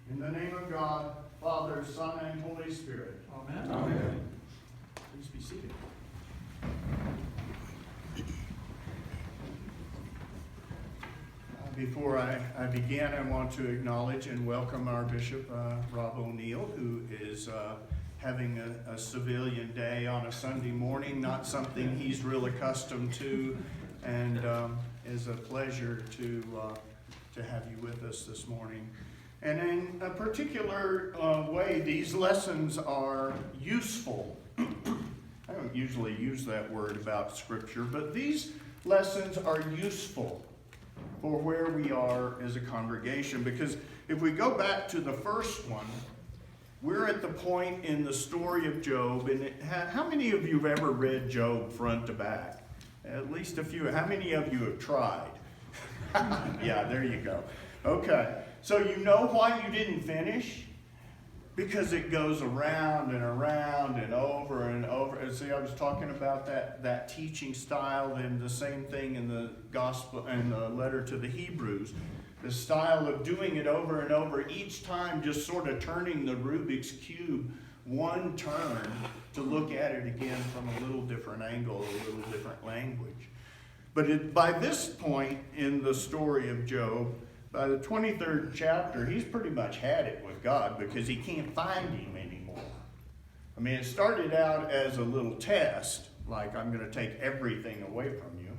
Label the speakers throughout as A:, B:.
A: In the name of God, Father, Son, and Holy Spirit.
B: Amen.
A: Amen. Please be seated. Before I begin, I want to acknowledge and welcome our Bishop, Rob O'Neill, who is having a civilian day on a Sunday morning, not something he's real accustomed to, and is a pleasure to have you with us this morning. And in a particular way, these lessons are useful. I don't usually use that word about Scripture, but these lessons are useful for where we are as a congregation. Because if we go back to the first one, we're at the point in the story of Job, and how many of you have ever read Job front to back? At least a few. How many of you have tried? Yeah, there you go. Okay, so you know why you didn't finish? Because it goes around and around and over and over. And see, I was talking about that teaching style, and the same thing in the gospel and the letter to the Hebrews. The style of doing it over and over, each time just sort of turning the Rubik's Cube one turn to look at it again from a little different angle, a little different language. But by this point in the story of Job, by the 23rd chapter, he's pretty much had it with God because he can't find him anymore. I mean, it started out as a little test, like I'm going to take everything away from you.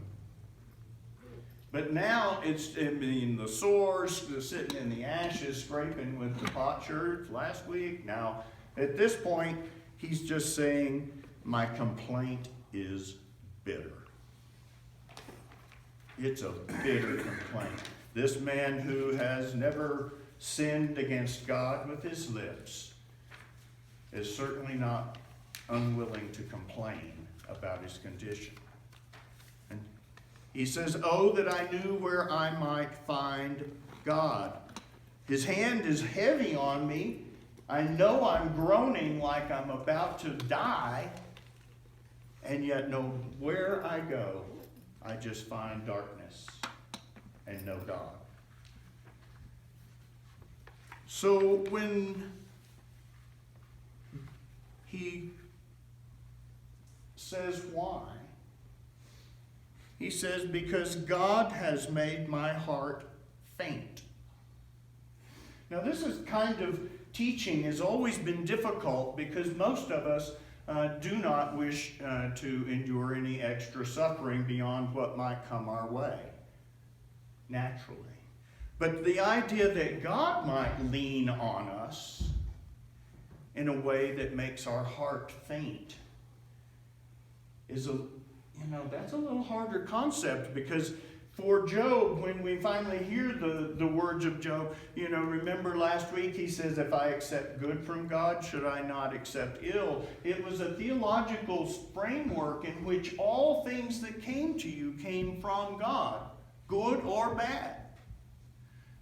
A: But now it's, the sores, the sitting in the ashes, scraping with the potsherds last week. Now, at this point, he's just saying, my complaint is bitter. It's a bitter complaint. This man who has never sinned against God with his lips is certainly not unwilling to complain about his condition. And he says, oh, that I knew where I might find God. His hand is heavy on me. I know I'm groaning like I'm about to die, and yet no, where I go, I just find darkness and no God. So when he says why, he says, because God has made my heart faint. Now this is kind of teaching has always been difficult because most of us do not wish to endure any extra suffering beyond what might come our way, naturally. But the idea that God might lean on us in a way that makes our heart faint is that's a little harder concept, because for Job, when we finally hear the words of Job, remember last week he says, if I accept good from God, should I not accept ill? It was a theological framework in which all things that came to you came from God, good or bad.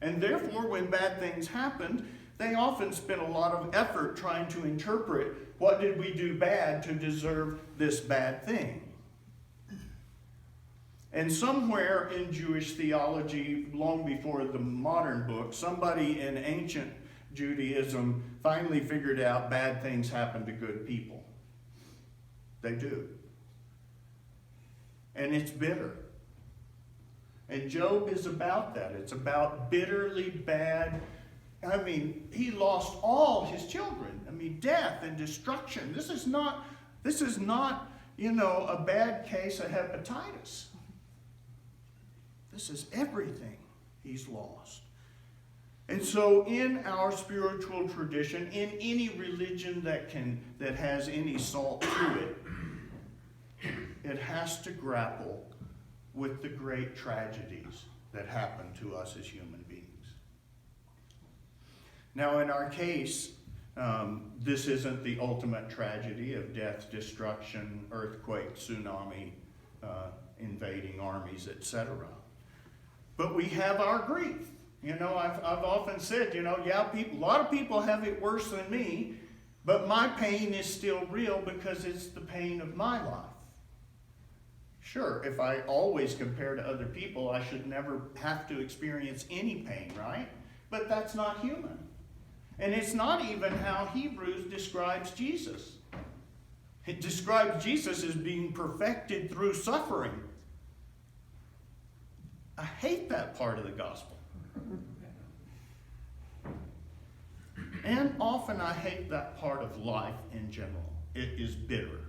A: And therefore, when bad things happened, they often spent a lot of effort trying to interpret, what did we do bad to deserve this bad thing? And somewhere in Jewish theology, long before the modern book, somebody in ancient Judaism finally figured out bad things happen to good people. They do. And it's bitter. And Job is about that. It's about bitterly bad. I mean, he lost all his children. I mean, death and destruction. This is not, a bad case of hepatitis. This is everything he's lost. And so in our spiritual tradition, in any religion that has any salt to it, it has to grapple with the great tragedies that happen to us as human beings. Now in our case, this isn't the ultimate tragedy of death, destruction, earthquake, tsunami, invading armies, etc. But we have our grief. I've often said, a lot of people have it worse than me, but my pain is still real because it's the pain of my life. Sure, if I always compare to other people, I should never have to experience any pain, right? But that's not human. And it's not even how Hebrews describes Jesus. It describes Jesus as being perfected through suffering. I hate that part of the gospel. And often I hate that part of life in general. It is bitter.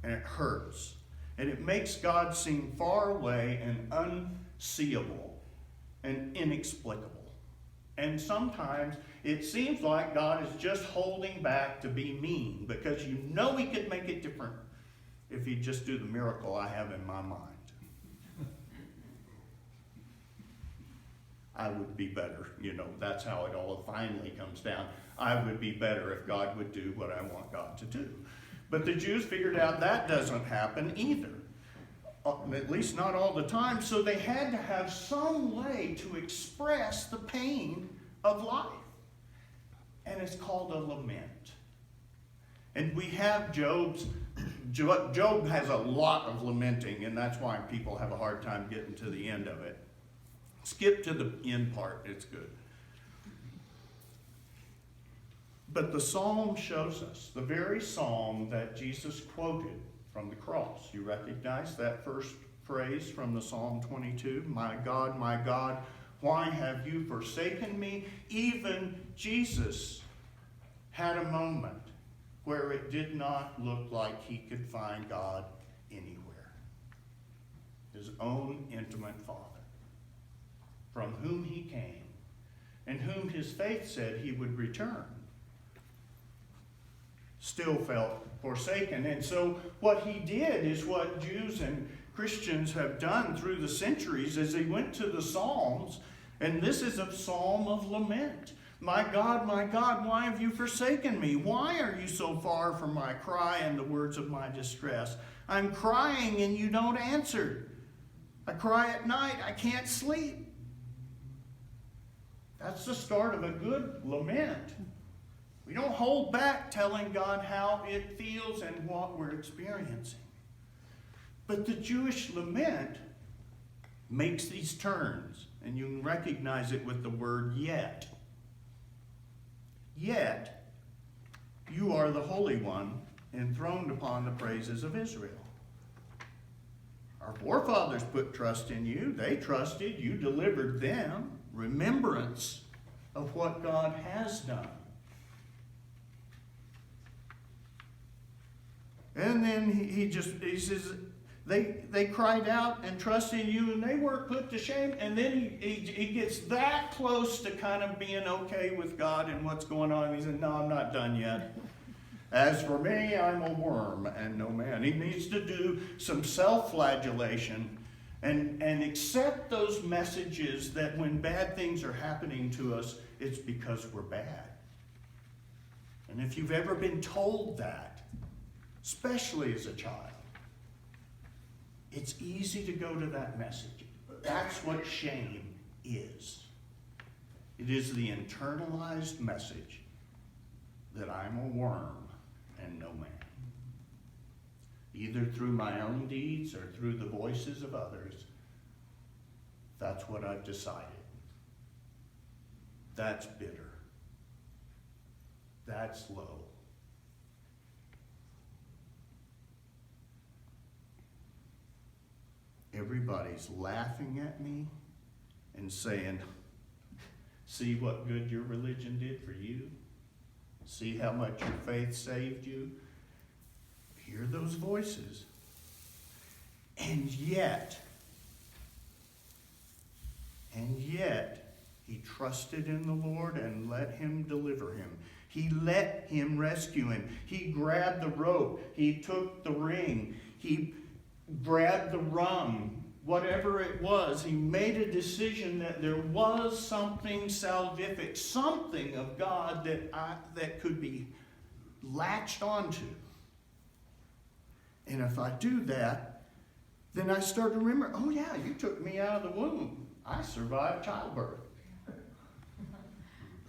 A: And it hurts. And it makes God seem far away and unseeable and inexplicable. And sometimes it seems like God is just holding back to be mean, because you know he could make it different if he'd just do the miracle I have in my mind. I would be better. That's how it all finally comes down. I would be better if God would do what I want God to do. But the Jews figured out that doesn't happen either. At least not all the time. So they had to have some way to express the pain of life. And it's called a lament. And we have Job has a lot of lamenting, and that's why people have a hard time getting to the end of it. Skip to the end part, it's good. But the psalm shows us, the very psalm that Jesus quoted from the cross. You recognize that first phrase from the Psalm 22? My God, why have you forsaken me? Even Jesus had a moment where it did not look like he could find God anywhere. His own intimate Father, from whom he came, and whom his faith said he would return, still felt forsaken. And so what he did is what Jews and Christians have done through the centuries, as they went to the Psalms, and this is a psalm of lament. My God, why have you forsaken me? Why are you so far from my cry and the words of my distress? I'm crying and you don't answer. I cry at night, I can't sleep. That's the start of a good lament. We don't hold back telling God how it feels and what we're experiencing. But the Jewish lament makes these turns, and you can recognize it with the word yet. Yet, you are the Holy One, enthroned upon the praises of Israel. Our forefathers put trust in you. They trusted. You delivered them. Remembrance of what God has done. And then he says, they cried out and trusted in you, and they weren't put to shame. And then he gets that close to kind of being okay with God and what's going on. He said, no, I'm not done yet. As for me, I'm a worm and no man. He needs to do some self-flagellation and accept those messages that when bad things are happening to us, it's because we're bad. And if you've ever been told that, especially as a child, it's easy to go to that message. That's what shame is. It is the internalized message that I'm a worm and no man. Either through my own deeds or through the voices of others, that's what I've decided. That's bitter. That's low. Everybody's laughing at me and saying, see what good your religion did for you? See how much your faith saved you? Hear those voices. And yet, he trusted in the Lord and let him deliver him. He let him rescue him. He grabbed the rope. He took the ring. He grabbed the rum. Whatever it was, he made a decision that there was something salvific, something of God that could be latched onto. And if I do that, then I start to remember, oh yeah, you took me out of the womb. I survived childbirth.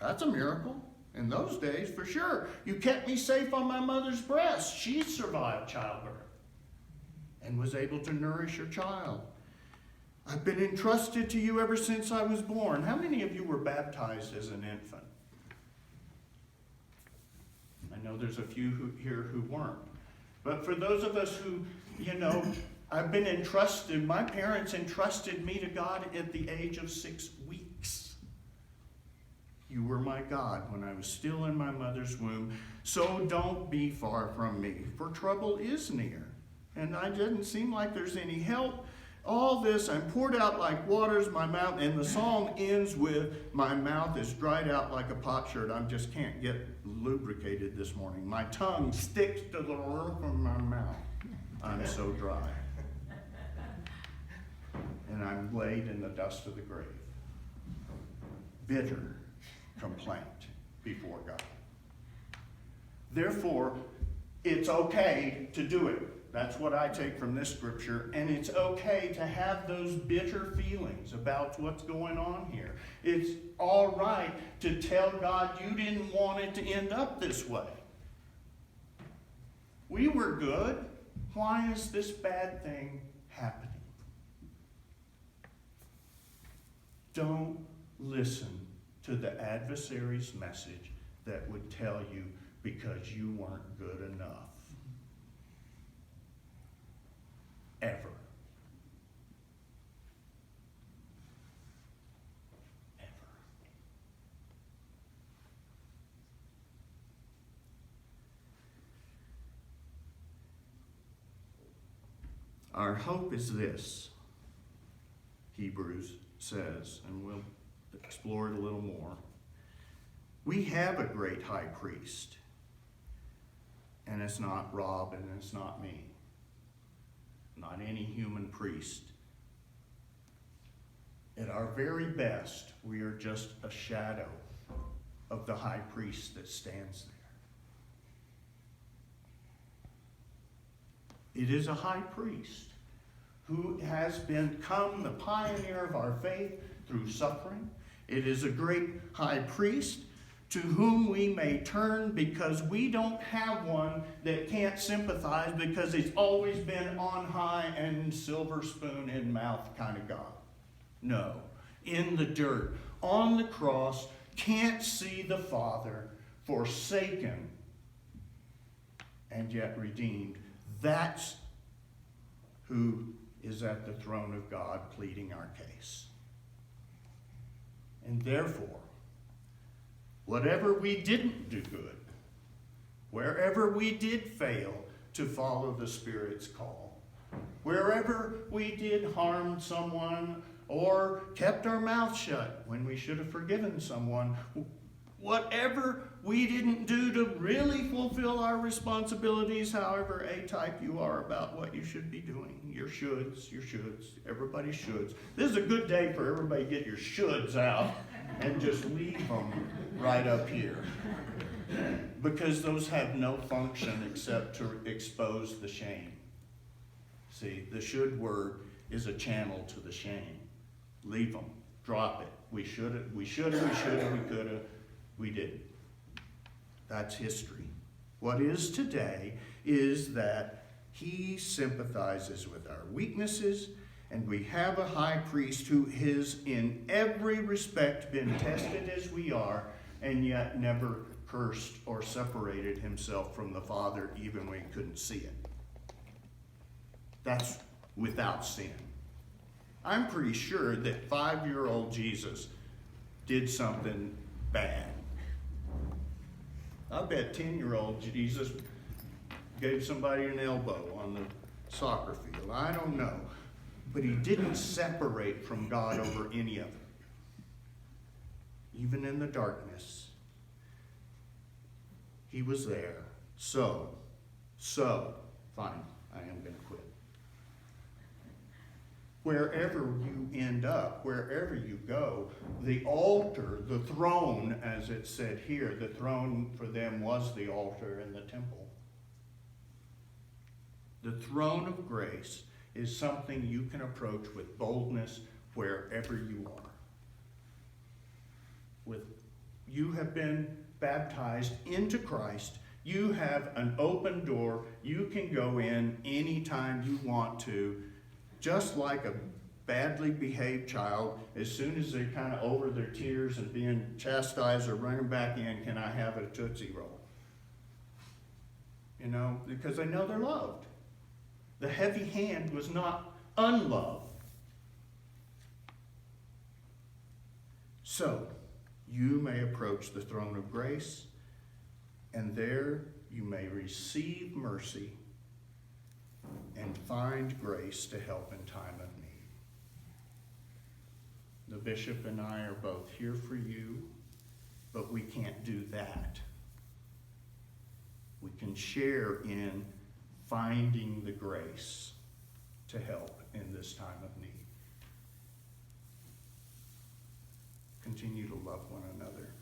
A: That's a miracle. In those days, for sure. You kept me safe on my mother's breast. She survived childbirth and was able to nourish her child. I've been entrusted to you ever since I was born. How many of you were baptized as an infant? I know there's a few here who weren't. But for those of us who, I've been entrusted, my parents entrusted me to God at the age of 6 weeks. You were my God when I was still in my mother's womb. So don't be far from me, for trouble is near. And it doesn't seem like there's any help. All this, I'm poured out like waters, my mouth, and the song ends with, my mouth is dried out like a potsherd. I just can't get lubricated this morning. My tongue sticks to the roof of my mouth. I'm so dry. And I'm laid in the dust of the grave. Bitter complaint before God. Therefore, it's okay to do it. That's what I take from this scripture. And it's okay to have those bitter feelings about what's going on here. It's all right to tell God you didn't want it to end up this way. We were good. Why is this bad thing happening? Don't listen to the adversary's message that would tell you because you weren't good enough. Ever. Ever. Our hope is this, Hebrews says, and we'll explore it a little more. We have a great high priest, and it's not Rob and it's not me. Not any human priest. At our very best, we are just a shadow of the high priest that stands there. It is a high priest who has become the pioneer of our faith through suffering. It is a great high priest to whom we may turn because we don't have one that can't sympathize because he's always been on high and silver spoon in mouth kind of God. No. In the dirt, on the cross, can't see the Father, forsaken and yet redeemed. That's who is at the throne of God pleading our case. And therefore, whatever we didn't do good, wherever we did fail to follow the Spirit's call, wherever we did harm someone or kept our mouth shut when we should have forgiven someone, whatever we didn't do to really fulfill our responsibilities, however A-type you are about what you should be doing, your shoulds, everybody shoulds. This is a good day for everybody to get your shoulds out and just leave them right up here. Because those have no function except to expose the shame. See, the should word is a channel to the shame. Leave them. Drop it. We should have, we could have, we didn't. That's history. What is today is that he sympathizes with our weaknesses, and we have a high priest who has in every respect been tested as we are, and yet never cursed or separated himself from the Father even when he couldn't see it. That's without sin. I'm pretty sure that 5-year-old Jesus did something bad. I bet 10-year-old Jesus gave somebody an elbow on the soccer field. I don't know. But he didn't separate from God over any of it. Even in the darkness, he was there. So, fine, I am going to quit. Wherever you end up, wherever you go, the altar, the throne, as it said here, the throne for them was the altar in the temple. The throne of grace is something you can approach with boldness wherever you are. You have been baptized into Christ. You have an open door. You can go in anytime you want to. Just like a badly behaved child, as soon as they're kind of over their tears and being chastised or running back in, can I have a Tootsie Roll? because they know they're loved. The heavy hand was not unloved. So, you may approach the throne of grace, and there you may receive mercy and find grace to help in time of need. The bishop and I are both here for you, but we can't do that. We can share in finding the grace to help in this time of need. Continue to love one another.